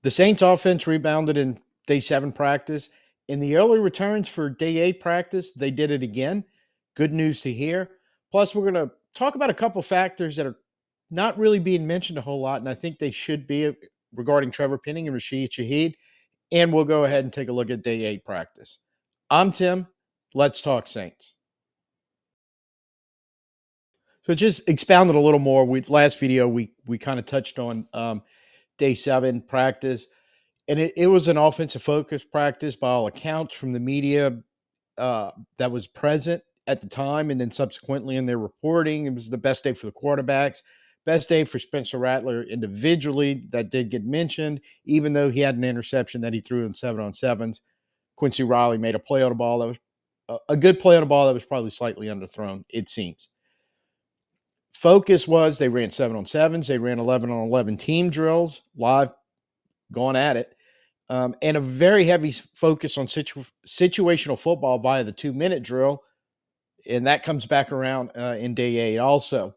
The Saints offense rebounded in day 7 practice. In the early returns for day 8 practice, they did it again. Good news to hear. Plus, we're going to talk about a couple factors that are not really being mentioned a whole lot, and I think they should be regarding Trevor Penning and Rasheed Shaheed. And we'll go ahead and take a look at day 8 practice. I'm Tim. Let's talk Saints. So just expounded a little more. Last video we kind of touched on day 7 practice. And it was an offensive focus practice by all accounts from the media that was present at the time and then subsequently in their reporting. It was the best day for the quarterbacks, best day for Spencer Rattler individually. That did get mentioned, even though he had an interception that he threw in 7-on-7s. Quincy Riley made a play on the ball that was a good play on the ball that was probably slightly underthrown, it seems. Focus was they ran 7-on-7s, they ran 11-on-11 team drills, live, going at it. And a very heavy focus on situational football via the 2-minute drill. And that comes back around in day 8 also.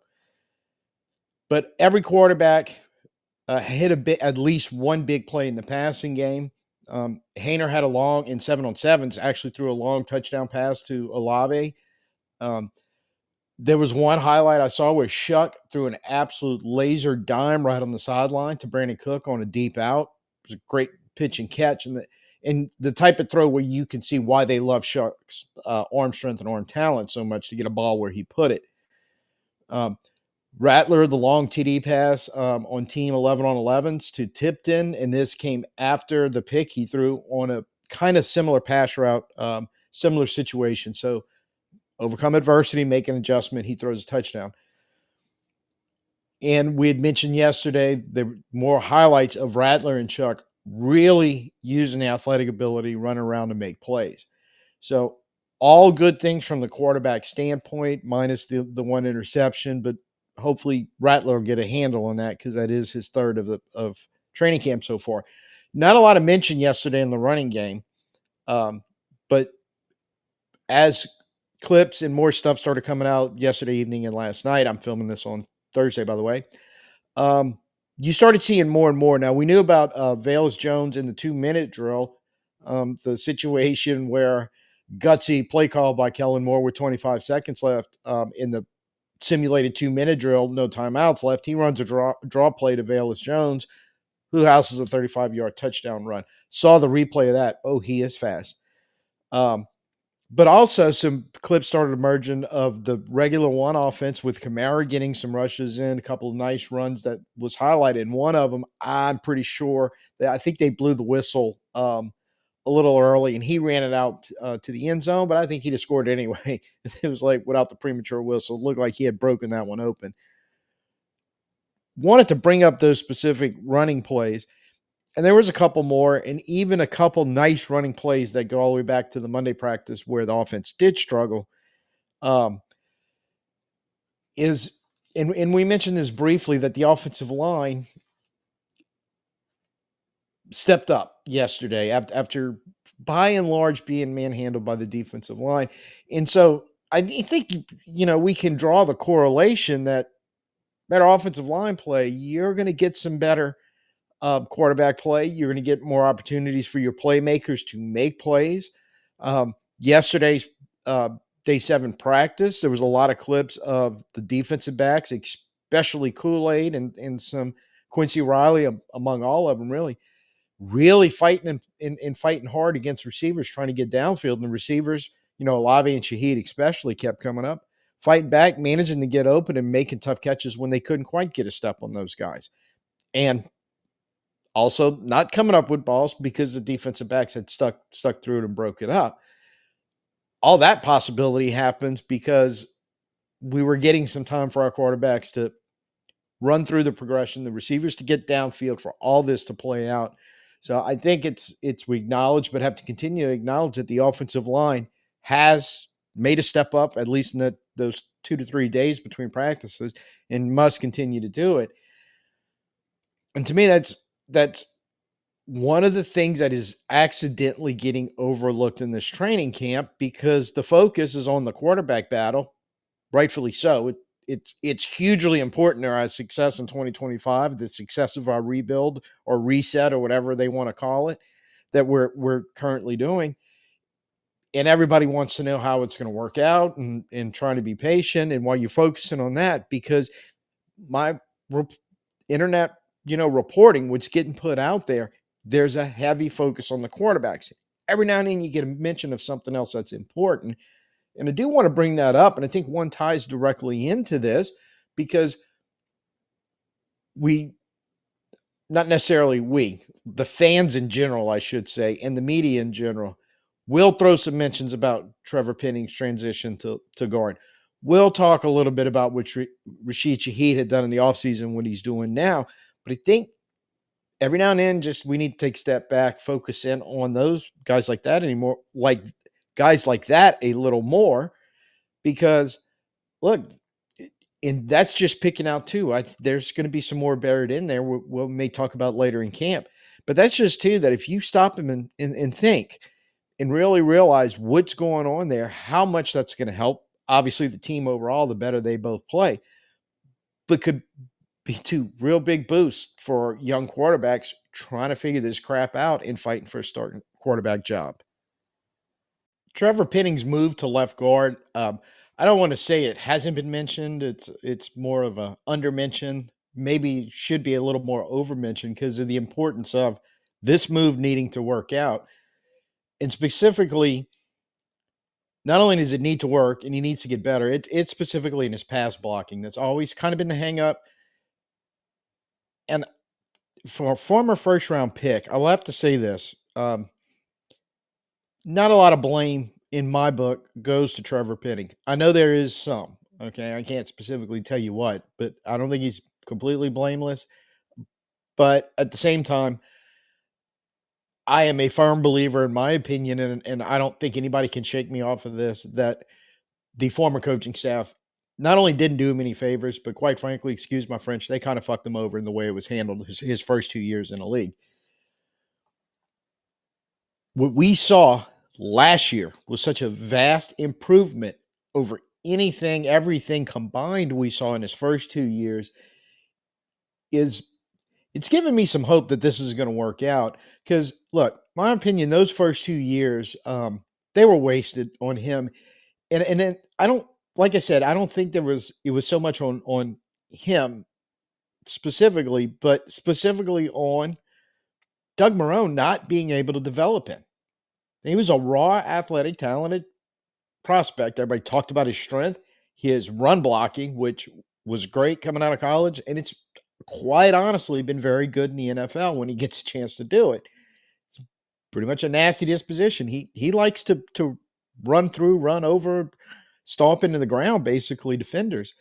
But every quarterback hit at least one big play in the passing game. Haener had a long, in 7-on-7s, actually threw a long touchdown pass to Olave. There was one highlight I saw where Shough threw an absolute laser dime right on the sideline to Brandon Cook on a deep out. It was a great pitch and catch, and the type of throw where you can see why they love Shough's arm strength and arm talent so much to get a ball where he put it. Rattler, the long TD pass on team 11-on-11s to Tipton, and this came after the pick he threw on a kind of similar pass route, similar situation. So overcome adversity, make an adjustment, he throws a touchdown. And we had mentioned yesterday the more highlights of Rattler and Shough really using the athletic ability, run around and make plays. So all good things from the quarterback standpoint, minus the one interception, but hopefully Rattler will get a handle on that because that is his third of training camp so far. Not a lot of mention yesterday in the running game, but as clips and more stuff started coming out yesterday evening and last night, I'm filming this on Thursday, by the way, you started seeing more and more. Now, we knew about Velus Jones in the 2-minute drill, the situation where gutsy play call by Kellen Moore with 25 seconds left in the simulated 2-minute drill, no timeouts left. He runs a draw play to Velus Jones, who houses a 35-yard touchdown run. Saw the replay of that. Oh, he is fast. But also some clips started emerging of the regular one offense with Kamara getting some rushes in, a couple of nice runs that was highlighted. And one of them, I'm pretty sure that I think they blew the whistle a little early and he ran it out to the end zone, but I think he'd have scored anyway. It was like without the premature whistle, it looked like he had broken that one open. Wanted to bring up those specific running plays. And there was a couple more, and even a couple nice running plays that go all the way back to the Monday practice where the offense did struggle. And we mentioned this briefly that the offensive line stepped up yesterday after by and large being manhandled by the defensive line. And so I think, we can draw the correlation that better offensive line play, you're going to get some better quarterback play. You're going to get more opportunities for your playmakers to make plays. Yesterday's day 7 practice, there was a lot of clips of the defensive backs, especially Kool-Aid and some Quincy Riley, among all of them, really fighting and fighting hard against receivers, trying to get downfield. And the receivers, Olave and Shaheed especially, kept coming up, fighting back, managing to get open and making tough catches when they couldn't quite get a step on those guys. And also not coming up with balls because the defensive backs had stuck through it and broke it up. All that possibility happens because we were getting some time for our quarterbacks to run through the progression, the receivers to get downfield, for all this to play out. So I think we acknowledge, but have to continue to acknowledge that the offensive line has made a step up, at least in those 2 to 3 days between practices, and must continue to do it. And to me, that's one of the things that is accidentally getting overlooked in this training camp because the focus is on the quarterback battle, rightfully so. it's hugely important to our success in 2025, the success of our rebuild or reset or whatever they want to call it that we're currently doing. And everybody wants to know how it's going to work out and trying to be patient. And while you're focusing on that, because my rep- internet, reporting, what's getting put out there, there's a heavy focus on the quarterbacks. Every now and then you get a mention of something else that's important. And I do want to bring that up. And I think one ties directly into this because we, not necessarily we, the fans in general, I should say, and the media in general, will throw some mentions about Trevor Penning's transition to guard. We'll talk a little bit about what Rasheed Shaheed had done in the offseason, what he's doing now. But I think every now and then, just we need to take a step back, focus in on those guys like that anymore, like guys like that a little more, because look, and that's just picking out two. There's going to be some more buried in there. We may talk about later in camp, but that's just two that if you stop them and think and really realize what's going on there, how much that's going to help. Obviously, the team overall, the better they both play, but could be two real big boosts for young quarterbacks trying to figure this crap out and fighting for a starting quarterback job. Trevor Penning's move to left guard. I don't want to say it hasn't been mentioned. It's more of a under mention. Maybe should be a little more over mentioned because of the importance of this move needing to work out. And specifically, not only does it need to work and he needs to get better, it's specifically in his pass blocking. That's always kind of been the hang up. And for a former first round pick, I will have to say this. Not a lot of blame in my book goes to Trevor Penning. I know there is some. Okay. I can't specifically tell you what, but I don't think he's completely blameless. But at the same time, I am a firm believer, in my opinion, and I don't think anybody can shake me off of this, that the former coaching staff not only didn't do him any favors, but quite frankly, excuse my French, they kind of fucked him over in the way it was handled his first 2 years in the league. What we saw last year was such a vast improvement over everything combined we saw in his first 2 years is it's given me some hope that this is going to work out. Because look, my opinion, those first 2 years, they were wasted on him. And then I don't, like I said, I don't think it was so much on him specifically, but specifically on Doug Marrone not being able to develop him. He was a raw, athletic, talented prospect. Everybody talked about his strength, his run blocking, which was great coming out of college, and it's quite honestly been very good in the NFL when he gets a chance to do it. It's pretty much a nasty disposition. He likes to run through, run over, stomp into the ground, basically defenders.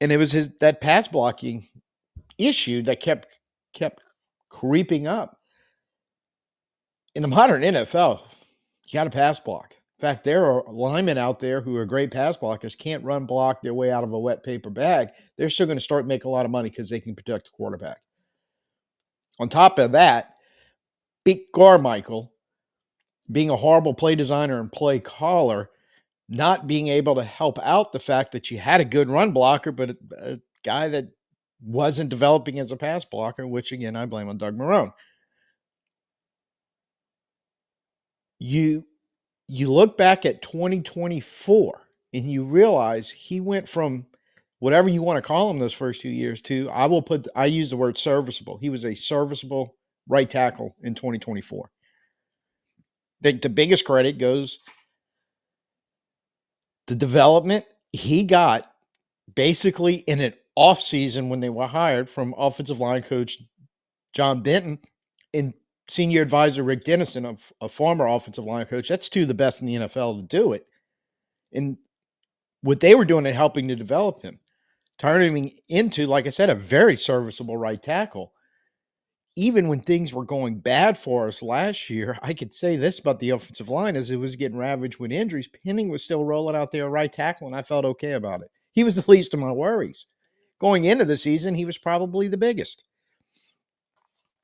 And it was that pass blocking issue that kept creeping up. In the modern NFL, you got to pass block. In fact, there are linemen out there who are great pass blockers, can't run block their way out of a wet paper bag. They're still going to start making a lot of money because they can protect the quarterback. On top of that, Pete Carmichael, being a horrible play designer and play caller, not being able to help out the fact that you had a good run blocker, but a guy that wasn't developing as a pass blocker, which again, I blame on Doug Marrone. You look back at 2024 and you realize he went from whatever you want to call him those first 2 years to, I use the word serviceable. He was a serviceable right tackle in 2024. The biggest credit goes the development he got basically in an off season when they were hired from offensive line coach John Benton and senior advisor Rick Dennison, a former offensive line coach. That's two of the best in the NFL to do it. And what they were doing and helping to develop him, turning him into, like I said, a very serviceable right tackle. Even when things were going bad for us last year, I could say this about the offensive line as it was getting ravaged with injuries. Penning was still rolling out there right tackle, and I felt okay about it. He was the least of my worries. Going into the season, he was probably the biggest.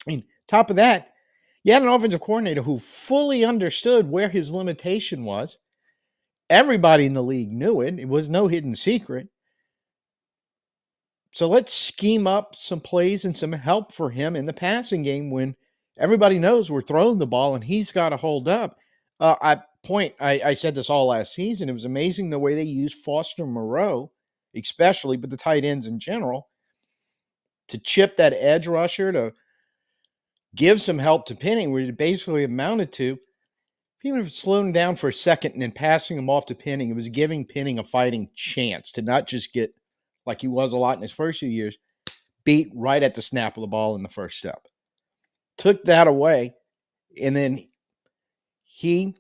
I mean, top of that, you had an offensive coordinator who fully understood where his limitation was. Everybody in the league knew it. It was no hidden secret. So let's scheme up some plays and some help for him in the passing game when everybody knows we're throwing the ball and he's got to hold up. I said this all last season. It was amazing the way they used Foster Moreau, especially, but the tight ends in general, to chip that edge rusher, to give some help to Penning, where it basically amounted to, even if it's slowing down for a second and then passing him off to Penning, it was giving Penning a fighting chance to not just get, like he was a lot in his first few years, beat right at the snap of the ball in the first step. Took that away, and then he,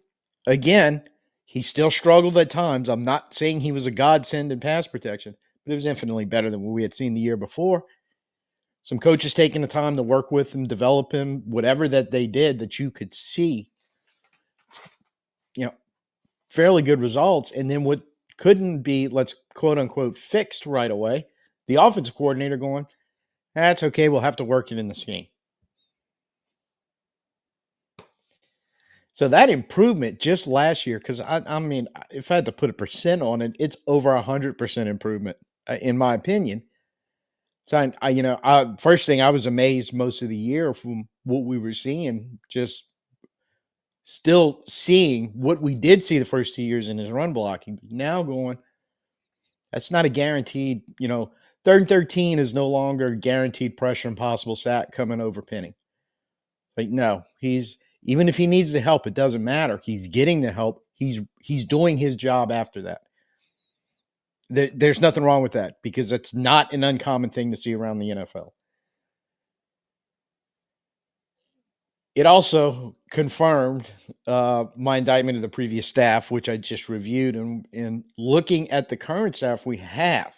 again, he still struggled at times. I'm not saying he was a godsend in pass protection, but it was infinitely better than what we had seen the year before. Some coaches taking the time to work with him, develop him, whatever that they did, that you could see, you know, fairly good results. And then what couldn't be, let's quote unquote, fixed right away, the offensive coordinator going, that's okay, we'll have to work it in the scheme. So that improvement just last year, because I mean, if I had to put a percent on it, it's over 100% improvement, in my opinion. So first thing, I was amazed most of the year from what we were seeing, just still seeing what we did see the first 2 years in his run blocking. Now going, that's not a guaranteed, 3rd and 13 is no longer guaranteed pressure and possible sack coming over Penning. Like, no, even if he needs the help, it doesn't matter. He's getting the help. He's doing his job after that. There's nothing wrong with that, because that's not an uncommon thing to see around the NFL. It also confirmed my indictment of the previous staff, which I just reviewed, and looking at the current staff we have,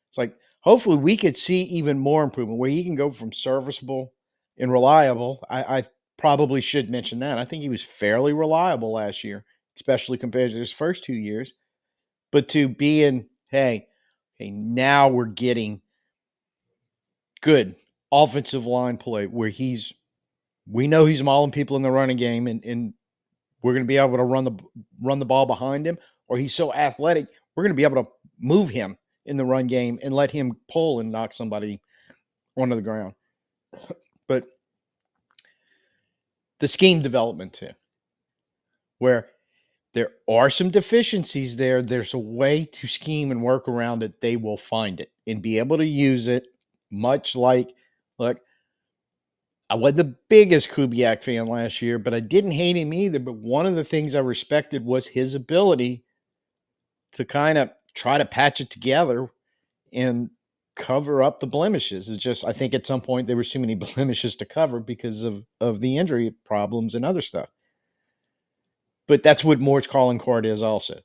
it's like, hopefully we could see even more improvement where he can go from serviceable and reliable. I probably should mention that. I think he was fairly reliable last year, especially compared to his first 2 years. But to being, hey, now we're getting good offensive line play where we know he's mauling people in the running game, and we're going to be able to run the ball behind him, or he's so athletic, we're going to be able to move him in the run game and let him pull and knock somebody onto the ground. But the scheme development too, where there are some deficiencies there, there's a way to scheme and work around it. They will find it and be able to use it, much like, look, I wasn't the biggest Kubiak fan last year, but I didn't hate him either. But one of the things I respected was his ability to kind of try to patch it together and cover up the blemishes. It's just, I think at some point there was too many blemishes to cover because of the injury problems and other stuff. But that's what Moore's calling card is also.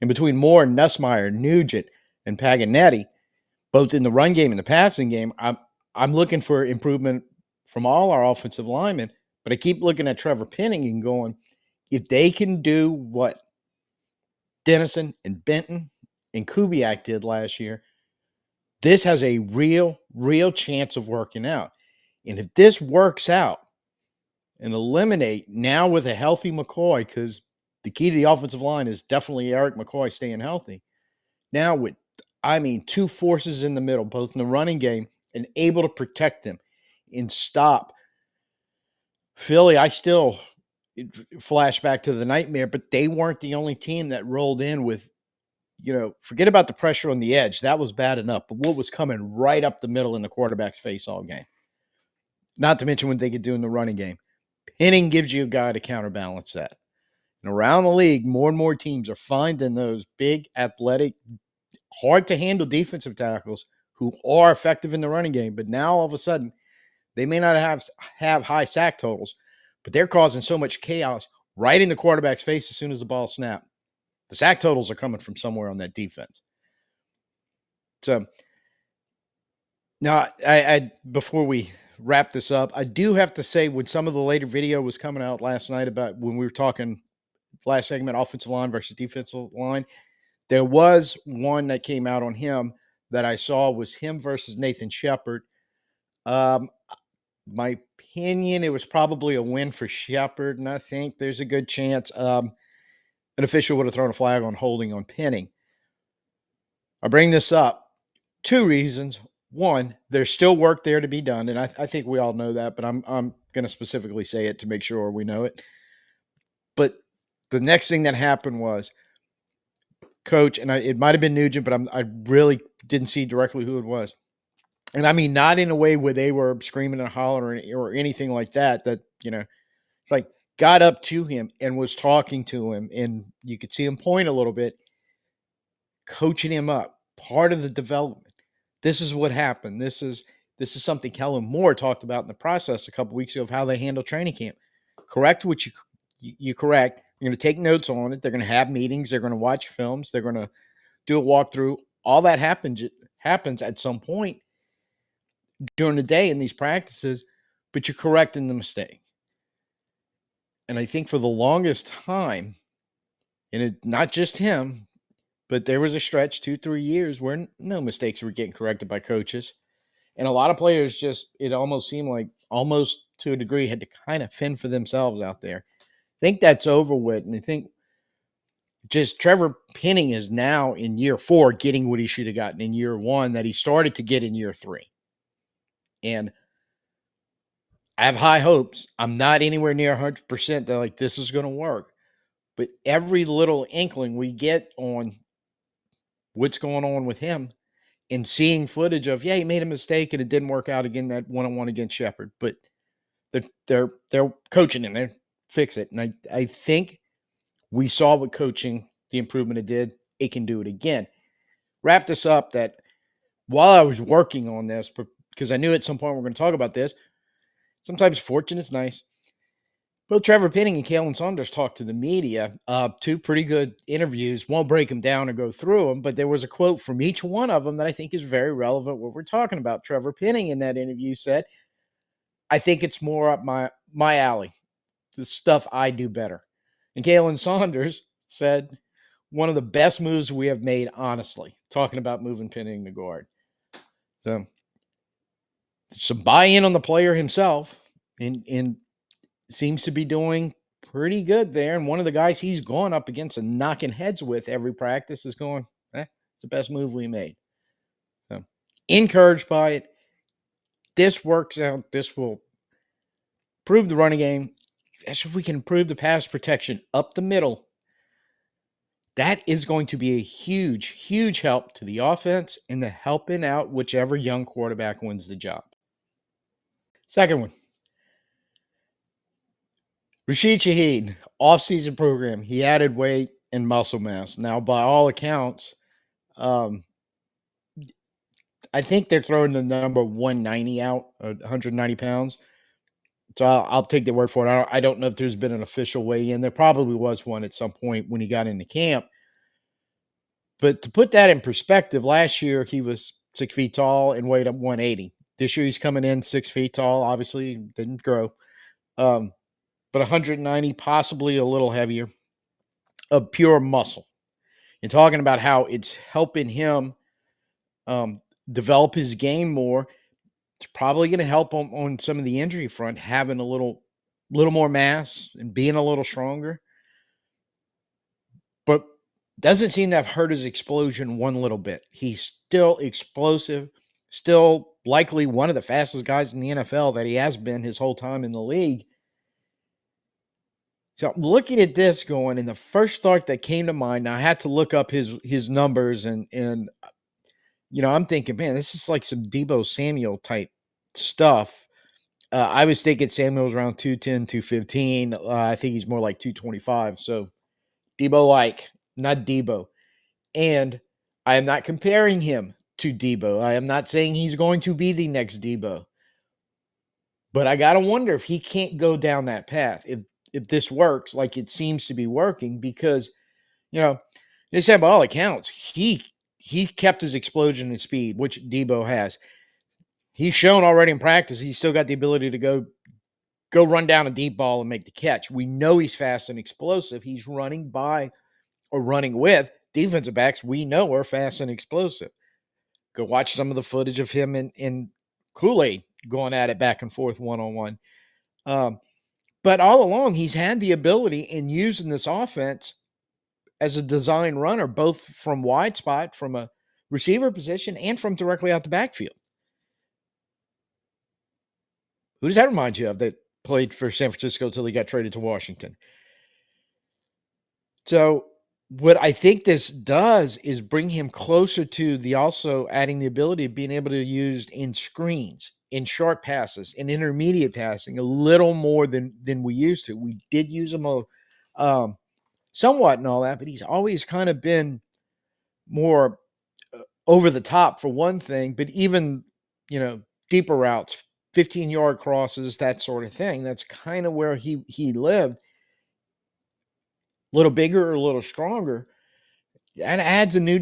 And between Moore, Nussmeier, Nugent, and Paganetti, both in the run game and the passing game, I'm looking for improvement from all our offensive linemen. But I keep looking at Trevor Penning and going, if they can do what Dennison and Benton and Kubiak did last year, this has a real chance of working out. And if this works out and eliminate now with a healthy McCoy, because the key to the offensive line is definitely Eric McCoy staying healthy. Now with, two forces in the middle, both in the running game and able to protect them and stop Philly. I still flash back to the nightmare, but they weren't the only team that rolled in with, forget about the pressure on the edge. That was bad enough. But what was coming right up the middle in the quarterback's face all game? Not to mention what they could do in the running game. Penning gives you a guy to counterbalance that. And around the league, more and more teams are finding those big, athletic, hard-to-handle defensive tackles who are effective in the running game. But now, all of a sudden, they may not have high sack totals, but they're causing so much chaos right in the quarterback's face as soon as the ball snaps. The sack totals are coming from somewhere on that defense. So now, I before we wrap this up, I do have to say, when some of the later video was coming out last night about when we were talking last segment, offensive line versus defensive line, there was one that came out on him that I saw was him versus Nathan Shepard. My opinion, it was probably a win for Shepard, and I think there's a good chance an official would have thrown a flag on holding on Penning. I bring this up, two reasons. One, there's still work there to be done, and I think we all know that, but I'm going to specifically say it to make sure we know it. But the next thing that happened was coach, and it might have been Nugent, but I really didn't see directly who it was. And I mean, not in a way where they were screaming and hollering or anything like that. That it's like got up to him and was talking to him, and you could see him point a little bit, coaching him up. Part of the development. This is what happened. This is something Kellen Moore talked about in the process a couple weeks ago of how they handle training camp. Correct what you correct. They're going to take notes on it. They're going to have meetings. They're going to watch films. They're going to do a walkthrough. All that happens at some point during the day in these practices, but you're correcting the mistake. And I think for the longest time, and it not just him, but there was a stretch 2-3 years where no mistakes were getting corrected by coaches. And a lot of players just, it almost seemed like almost to a degree had to kind of fend for themselves out there. I think that's over with. And I think just Trevor Penning is now in year 4 getting what he should have gotten in year 1 that he started to get in year 3. And I have high hopes. I'm not anywhere near 100% that like this is going to work. But every little inkling we get on what's going on with him and seeing footage of, yeah, he made a mistake and it didn't work out again that one-on-one against Shepard. But they're coaching him. They fix it. And I think we saw what coaching, the improvement it did. It can do it again. Wrap this up that while I was working on this, because I knew at some point we're going to talk about this, sometimes fortune is nice. Both Trevor Penning and Kalen Saunders talked to the media, 2 pretty good interviews. Won't break them down or go through them, but there was a quote from each one of them that I think is very relevant what we're talking about. Trevor Penning in that interview said, I think it's more up my alley, the stuff I do better. And Kalen Saunders said, one of the best moves we have made, honestly, talking about moving Penning to guard. So some buy-in on the player himself, and seems to be doing pretty good there. And one of the guys he's gone up against and knocking heads with every practice is going, it's the best move we made. So encouraged by it. This works out. This will improve the running game. As if we can improve the pass protection up the middle, that is going to be a huge, huge help to the offense and the helping out whichever young quarterback wins the job. Second one. Rasheed Shaheed, off-season program. He added weight and muscle mass. Now, by all accounts, I think they're throwing the number 190 out, 190 pounds. So I'll take their word for it. I don't know if there's been an official weigh-in. There probably was one at some point when he got into camp. But to put that in perspective, last year he was 6 feet tall and weighed up 180. This year he's coming in 6 feet tall. Obviously, didn't grow. But 190, possibly a little heavier, of pure muscle. And talking about how it's helping him develop his game more. It's probably going to help him on some of the injury front, having a little more mass and being a little stronger. But doesn't seem to have hurt his explosion one little bit. He's still explosive, still likely one of the fastest guys in the NFL that he has been his whole time in the league. So I'm looking at this going, and the first thought that came to mind, now I had to look up his numbers, and I'm thinking, man, this is like some Deebo Samuel type stuff. I was thinking Samuel's around 210, 215. I think he's more like 225. So Deebo-like, not Deebo. And I am not comparing him to Deebo. I am not saying he's going to be the next Deebo. But I got to wonder if he can't go down that path, if this works like it seems to be working, because, they said by all accounts, he kept his explosion and speed, which Deebo has. He's shown already in practice he's still got the ability to go run down a deep ball and make the catch. We know he's fast and explosive. He's running by or running with defensive backs we know are fast and explosive. Go watch some of the footage of him in Kool-Aid going at it back and forth one-on-one. But all along, he's had the ability in using this offense as a design runner, both from wide spot, from a receiver position, and from directly out the backfield. Who does that remind you of that played for San Francisco till he got traded to Washington? So, what I think this does is bring him closer to the also adding the ability of being able to use in screens, in short passes, in intermediate passing a little more than we used to. We did use him um, somewhat and all that, but he's always kind of been more over the top for one thing, but even, you know, deeper routes, 15-yard crosses, that sort of thing. That's kind of where he lived. A little bigger or a little stronger. And adds a new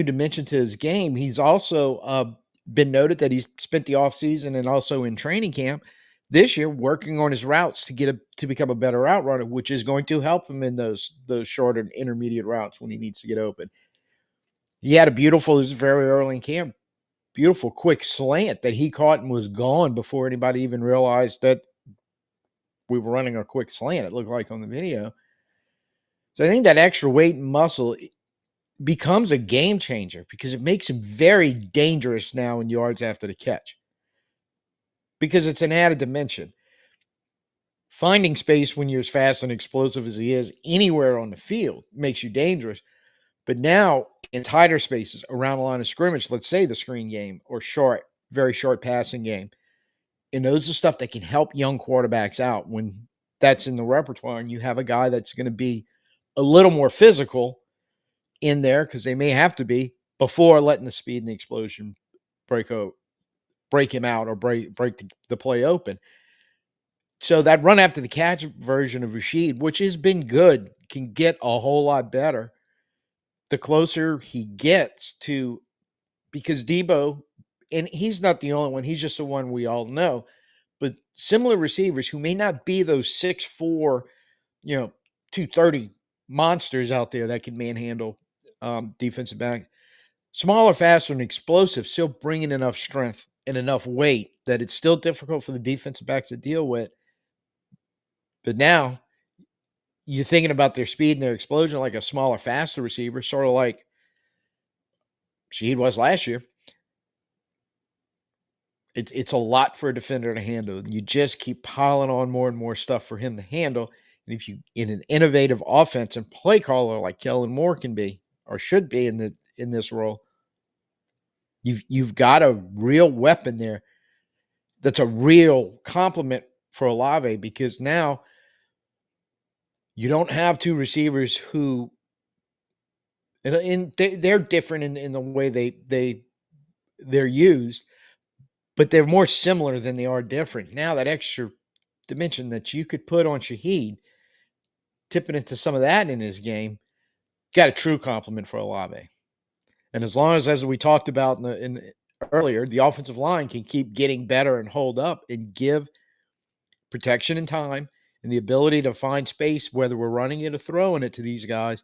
dimension to his game. He's also been noted that he's spent the offseason and also in training camp this year working on his routes to become a better route runner, which is going to help him in those short and intermediate routes when he needs to get open. He had it was very early in camp, beautiful quick slant that he caught and was gone before anybody even realized that we were running a quick slant. It looked like on the video. So I think that extra weight and muscle becomes a game changer because it makes him very dangerous now in yards after the catch because it's an added dimension. Finding space when you're as fast and explosive as he is anywhere on the field makes you dangerous. But now in tighter spaces around the line of scrimmage, let's say the screen game or short, very short passing game, and those are stuff that can help young quarterbacks out when that's in the repertoire and you have a guy that's going to be a little more physical in there because they may have to be before letting the speed and the explosion break him out or break the play open. So that run after the catch version of Rasheed, which has been good, can get a whole lot better the closer he gets to because Debo, and he's not the only one, he's just the one we all know, but similar receivers who may not be those 6'4", 230 monsters out there that can manhandle defensive back. Smaller, faster, and explosive, still bringing enough strength and enough weight that it's still difficult for the defensive backs to deal with. But now you're thinking about their speed and their explosion like a smaller, faster receiver, sort of like Shaheed was last year. It's a lot for a defender to handle. You just keep piling on more and more stuff for him to handle. And if you in an innovative offense and play caller like Kellen Moore can be or should be in this role, you've got a real weapon there that's a real compliment for Olave because now you don't have two receivers who and they're different in the way they're used, but they're more similar than they are different. Now that extra dimension that you could put on Shaheed, tipping into some of that in his game, got a true compliment for Olave. And as we talked about in earlier, the offensive line can keep getting better and hold up and give protection and time and the ability to find space, whether we're running it or throwing it to these guys.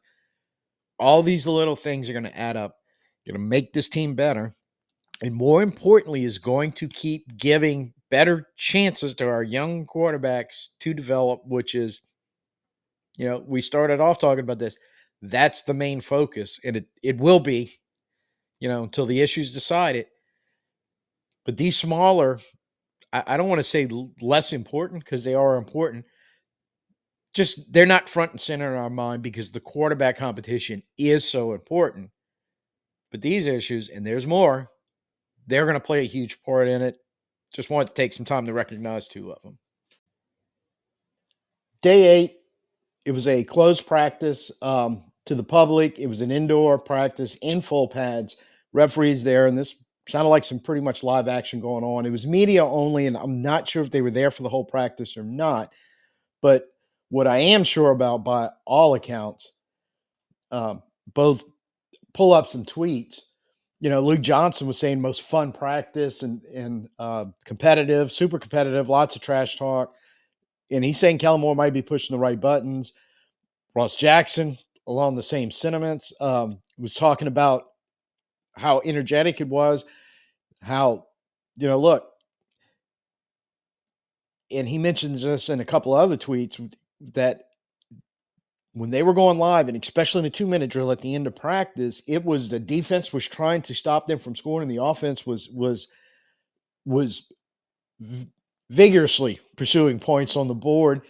All these little things are going to add up, going to make this team better. And more importantly, is going to keep giving better chances to our young quarterbacks to develop, which is, we started off talking about this. That's the main focus. And it will be, until the issues decide it. But these smaller, I don't want to say less important because they are important. Just they're not front and center in our mind because the quarterback competition is so important. But these issues, and there's more, they're going to play a huge part in it. Just wanted to take some time to recognize two of them. Day 8, it was a closed practice to the public. It was an indoor practice in full pads. Referees there, and this sounded like some pretty much live action going on. It was media only, and I'm not sure if they were there for the whole practice or not. But what I am sure about, by all accounts, both pull ups and tweets. Luke Johnson was saying most fun practice and competitive, super competitive, lots of trash talk. And he's saying Kellen Moore might be pushing the right buttons. Ross Jackson, along the same sentiments, was talking about how energetic it was, how, look, and he mentions this in a couple of other tweets that when they were going live, and especially in the 2-minute drill at the end of practice, it was the defense was trying to stop them from scoring. The offense was vigorously pursuing points on the board.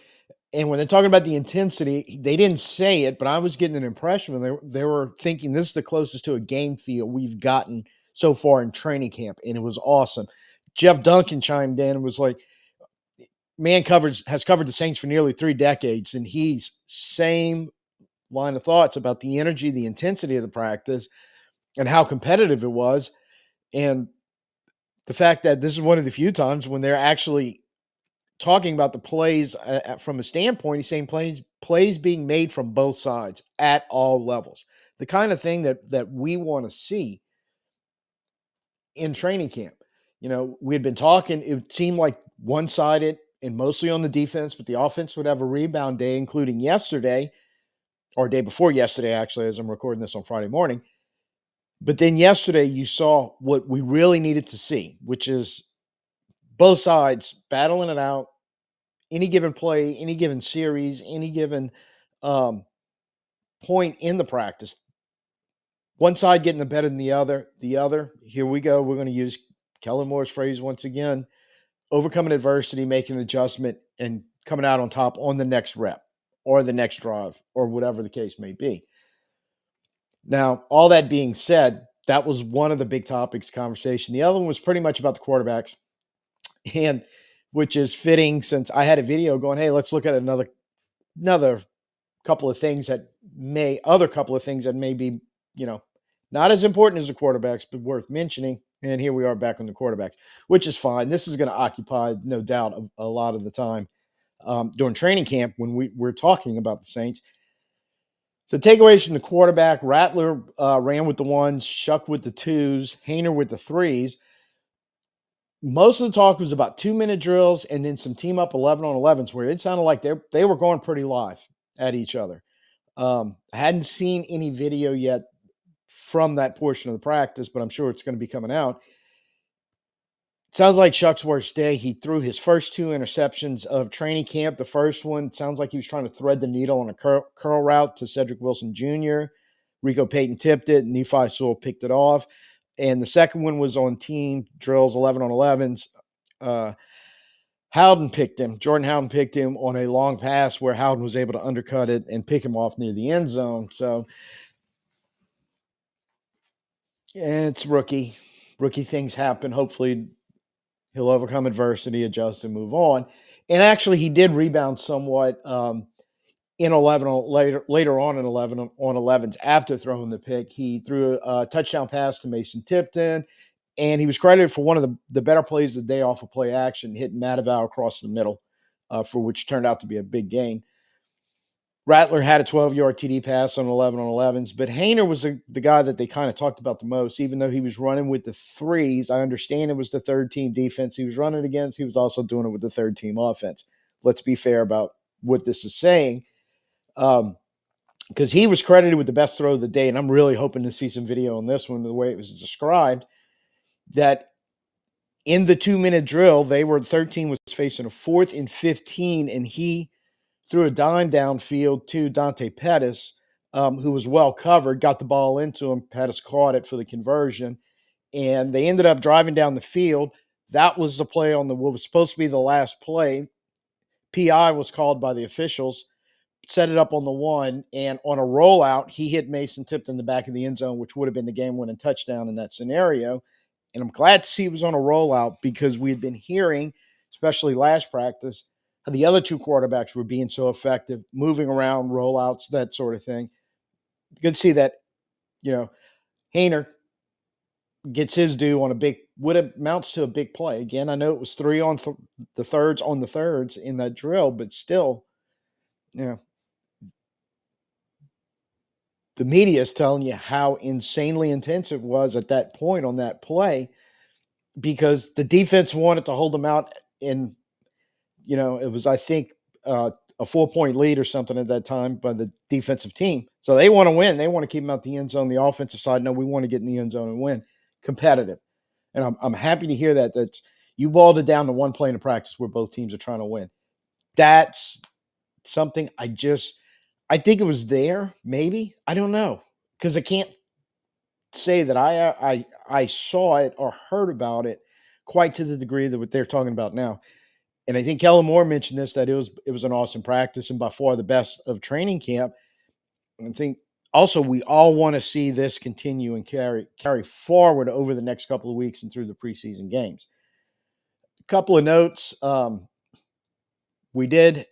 And when they're talking about the intensity, they didn't say it, but I was getting an impression when they were thinking this is the closest to a game feel we've gotten so far in training camp, and it was awesome. Jeff Duncan chimed in and was like, "Man covers has covered the Saints for nearly 3 decades, and he's same line of thoughts about the energy, the intensity of the practice, and how competitive it was, and the fact that this is one of the few times when they're actually talking about the plays from a standpoint. He's saying plays being made from both sides at all levels. The kind of thing that we want to see in training camp. You know, we had been talking. It seemed like one sided and mostly on the defense, but the offense would have a rebound day, including yesterday or day before yesterday, actually, as I'm recording this on Friday morning. But then yesterday, you saw what we really needed to see, which is both sides battling it out, any given play, any given series, any given um, point in the practice. One side getting the better than the other. The other, here we go. We're going to use Kellen Moore's phrase once again: overcoming adversity, making an adjustment, and coming out on top on the next rep or the next drive or whatever the case may be. Now, all that being said, that was one of the big topics of conversation. The other one was pretty much about the quarterbacks, and which is fitting since I had a video going, hey, let's look at another couple of things that may other couple of things that may be, you know, not as important as the quarterbacks, but worth mentioning. And here we are back on the quarterbacks, which is fine. This is going to occupy, no doubt, a lot of the time during training camp when we're talking about the Saints. So takeaways from the quarterback: Rattler ran with the ones, Shough with the twos, Haener with the threes. Most of the talk was about 2 minute drills and then some team up 11 on 11s where it sounded like they were going pretty live at each other. I hadn't seen any video yet from that portion of the practice, but I'm sure it's going to be coming out. Sounds like Shuck's worst day. He threw his first two interceptions of training camp. The first one sounds like he was trying to thread the needle on a curl route to Cedric Wilson Jr. Rico Payton tipped it. Nephi Sewell picked it off. And the second one was on team drills, 11 on 11s. Uh, Howden picked him. Jordan Howden picked him on a long pass where Howden was able to undercut it and pick him off near the end zone. So it's rookie. Rookie things happen. Hopefully he'll overcome adversity, adjust, and move on. And actually, he did rebound somewhat in 11 later on in 11 on 11s after throwing the pick. He threw a touchdown pass to Mason Tipton, and he was credited for one of the better plays of the day off of play action, hitting Matavau across the middle, for which turned out to be a big gain. Rattler had a 12-yard TD pass on 11 on 11s, but Haener was the guy that they kind of talked about the most, even though he was running with the threes. I understand it was the third team defense he was running against. He was also doing it with the third team offense. Let's be fair about what this is saying, because he was credited with the best throw of the day, and I'm really hoping to see some video on this one, the way it was described, that in the 2 minute drill, they were 13 was facing a 4th and 15, and he threw a dime downfield to Dante Pettis, who was well covered, got the ball into him. Pettis caught it for the conversion, and they ended up driving down the field. That was the play on the what was supposed to be the last play. PI was called by the officials, set it up on the one, and on a rollout, he hit Mason Tipton in the back of the end zone, which would have been the game-winning touchdown in that scenario. And I'm glad to see it was on a rollout because we had been hearing, especially last practice, how the other two quarterbacks were being so effective, moving around, rollouts, that sort of thing. Good to see that, you know, Haener gets his due on a big, what amounts to a big play. Again, I know it was three on the thirds in that drill, but still, you know, the media is telling you how insanely intense it was at that point on that play because the defense wanted to hold them out in, you know, it was, I think, a 4 point lead or something at that time by the defensive team. So they want to win. They want to keep them out the end zone. The offensive side, no, we want to get in the end zone and win. Competitive. And I'm happy to hear that. That you boiled it down to one play in a practice where both teams are trying to win. That's something I think it was there, maybe. I don't know. Because I can't say that I saw it or heard about it quite to the degree that what they're talking about now. And I think Kellen Moore mentioned this, that it was an awesome practice and by far the best of training camp. And I think also we all want to see this continue and carry forward over the next couple of weeks and through the preseason games. A couple of notes. We did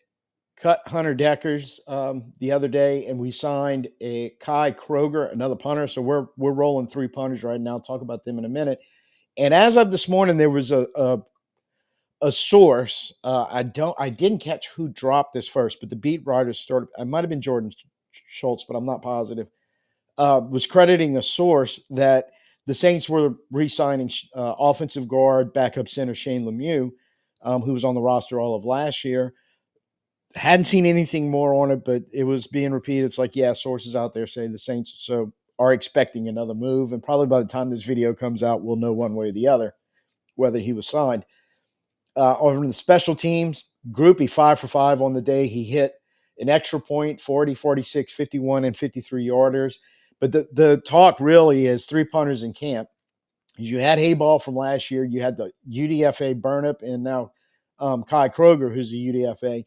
cut Hunter Deckers the other day, and we signed a Kai Kroger, another punter. So we're rolling three punters right now. I'll talk about them in a minute. And as of this morning, there was a source. I didn't catch who dropped this first, but the beat writers started. It might have been Jordan Schultz, but I'm not positive. Was crediting a source that the Saints were re-signing offensive guard, backup center Shane Lemieux, who was on the roster all of last year. Hadn't seen anything more on it, but it was being repeated. It's like, yeah, sources out there say the Saints are expecting another move, and probably by the time this video comes out, we'll know one way or the other whether he was signed. On the special teams, Groupie 5 for 5 on the day. He hit an extra point, 40, 46, 51, and 53 yarders. But the talk really is three punters in camp. You had Hayball from last year. You had the UDFA Burnup, and now Kai Kroger, who's a UDFA.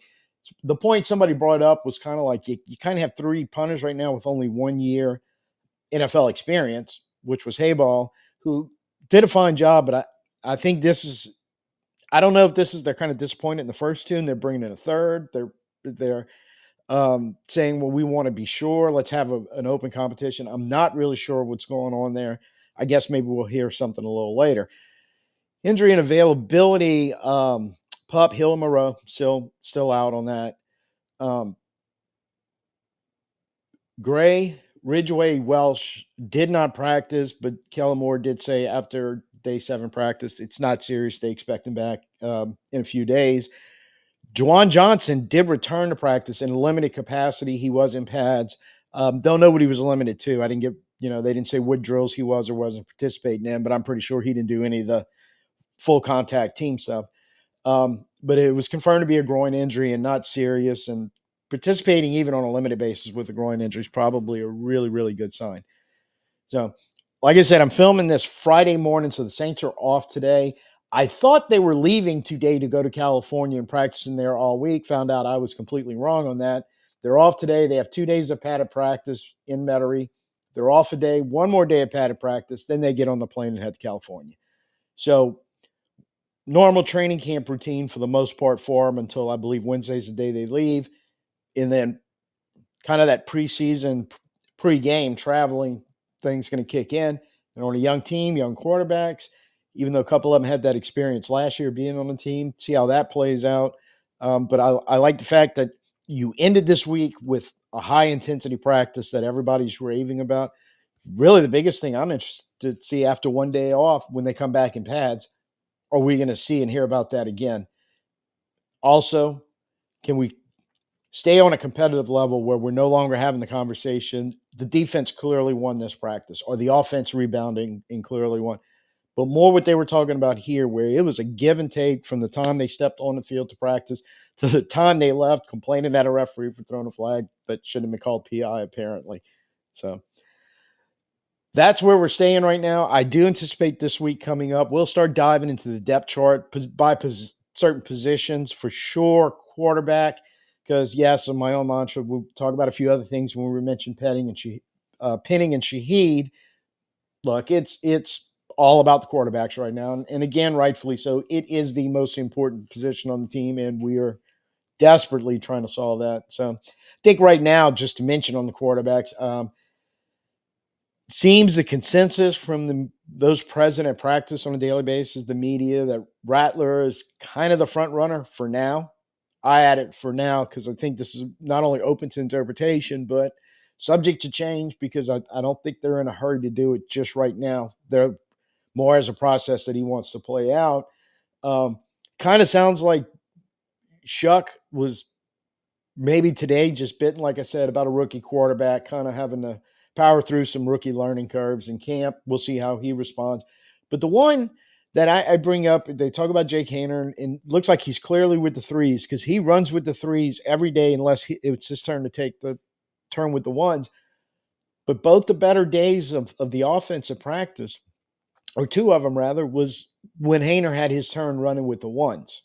The point somebody brought up was kind of like you kind of have three punters right now with only 1 year NFL experience, which was Hayball, who did a fine job. But I think this is, I don't know if this is, they're kind of disappointed in the first two and they're bringing in a third. They're saying, well, we want to be sure. Let's have an open competition. I'm not really sure what's going on there. I guess maybe we'll hear something a little later. Injury and availability. Pup Hill Moreau still out on that. Gray, Ridgway, Welsh did not practice, but Kellen Moore did say after day 7 practice, it's not serious. They expect him back in a few days. Juwan Johnson did return to practice in limited capacity. He was in pads. Don't know what he was limited to. I didn't get, they didn't say what drills he was or wasn't participating in, but I'm pretty sure he didn't do any of the full contact team stuff. But it was confirmed to be a groin injury and not serious. And participating even on a limited basis with a groin injury is probably a really, really good sign. So, like I said, I'm filming this Friday morning, so the Saints are off today. I thought they were leaving today to go to California and practicing there all week. Found out I was completely wrong on that. They're off today. They have 2 days of padded practice in Metairie. They're off a day, one more day of padded practice. Then they get on the plane and head to California. So normal training camp routine for the most part for them until I believe Wednesday's the day they leave. And then kind of that preseason, pre-game traveling thing's going to kick in. And on a young team, young quarterbacks, even though a couple of them had that experience last year being on the team, see how that plays out. But I like the fact that you ended this week with a high intensity practice that everybody's raving about. Really, the biggest thing I'm interested to see after one day off when they come back in pads, are we going to see and hear about that again? Also, can we stay on a competitive level where we're no longer having the conversation? The defense clearly won this practice, or the offense rebounding and clearly won. But more what they were talking about here, where it was a give and take from the time they stepped on the field to practice to the time they left, complaining at a referee for throwing a flag that shouldn't have been called PI, apparently. So that's where we're staying right now. I do anticipate this week coming up, we'll start diving into the depth chart by certain positions for sure. Quarterback, because yes, in my own mantra, we'll talk about a few other things when we mentioned Penning and Shaheed. Look, it's all about the quarterbacks right now, and again, rightfully so. It is the most important position on the team, and we are desperately trying to solve that. So, I think right now, just to mention on the quarterbacks, seems the consensus from those present at practice on a daily basis, the media, that Rattler is kind of the front runner for now. I add it for now because I think this is not only open to interpretation, but subject to change because I don't think they're in a hurry to do it just right now. They're more as a process that he wants to play out. Kind of sounds like Shough was maybe today just bitten, like I said, about a rookie quarterback, kind of having to power through some rookie learning curves in camp. We'll see how he responds. But the one that I bring up, they talk about Jake Haener, and looks like he's clearly with the threes because he runs with the threes every day unless it's his turn to take the turn with the ones. But both the better days of the offensive practice, or two of them rather, was when Haener had his turn running with the ones.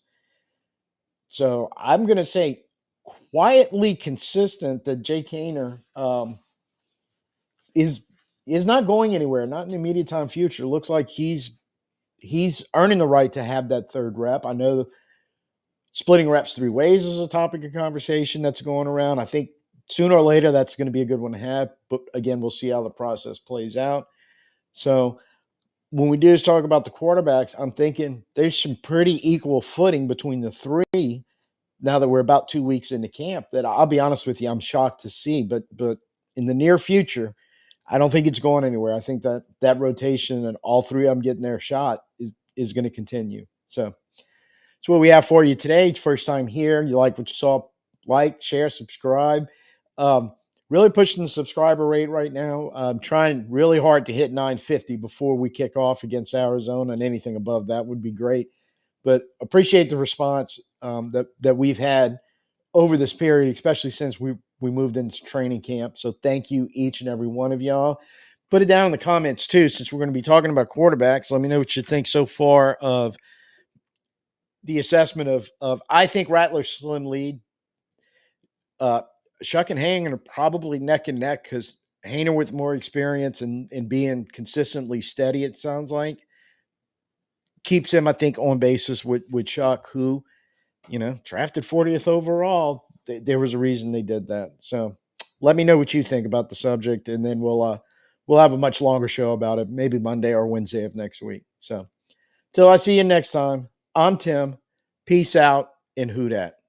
So I'm going to say quietly consistent that Jake Haener is is not going anywhere, not in the immediate time future. Looks like he's earning the right to have that third rep. I know splitting reps three ways is a topic of conversation that's going around. I think sooner or later that's going to be a good one to have. But again, we'll see how the process plays out. So when we do talk about the quarterbacks, I'm thinking there's some pretty equal footing between the three now that we're about 2 weeks into camp. That I'll be honest with you, I'm shocked to see. But in the near future, I don't think it's going anywhere. I think that that rotation and all three of them getting their shot is going to continue. So that's what we have for you today. It's first time here. You like what you saw, like, share, subscribe. Um, really pushing the subscriber rate right now. I'm trying really hard to hit 950 before we kick off against Arizona, and anything above that would be great. But appreciate the response that we've had over this period, especially since we moved into training camp. So thank you, each and every one of y'all. Put it down in the comments too, since we're going to be talking about quarterbacks. Let me know what you think so far of the assessment of I think Rattler's slim lead. Uh, Shuck and Hanger are probably neck and neck because Haener with more experience and being consistently steady, it sounds like, keeps him, I think, on basis with Shuck, who, drafted 40th overall. There was a reason they did that. So let me know what you think about the subject, and then we'll have a much longer show about it, maybe Monday or Wednesday of next week. So till I see you next time, I'm Tim. Peace out and who dat.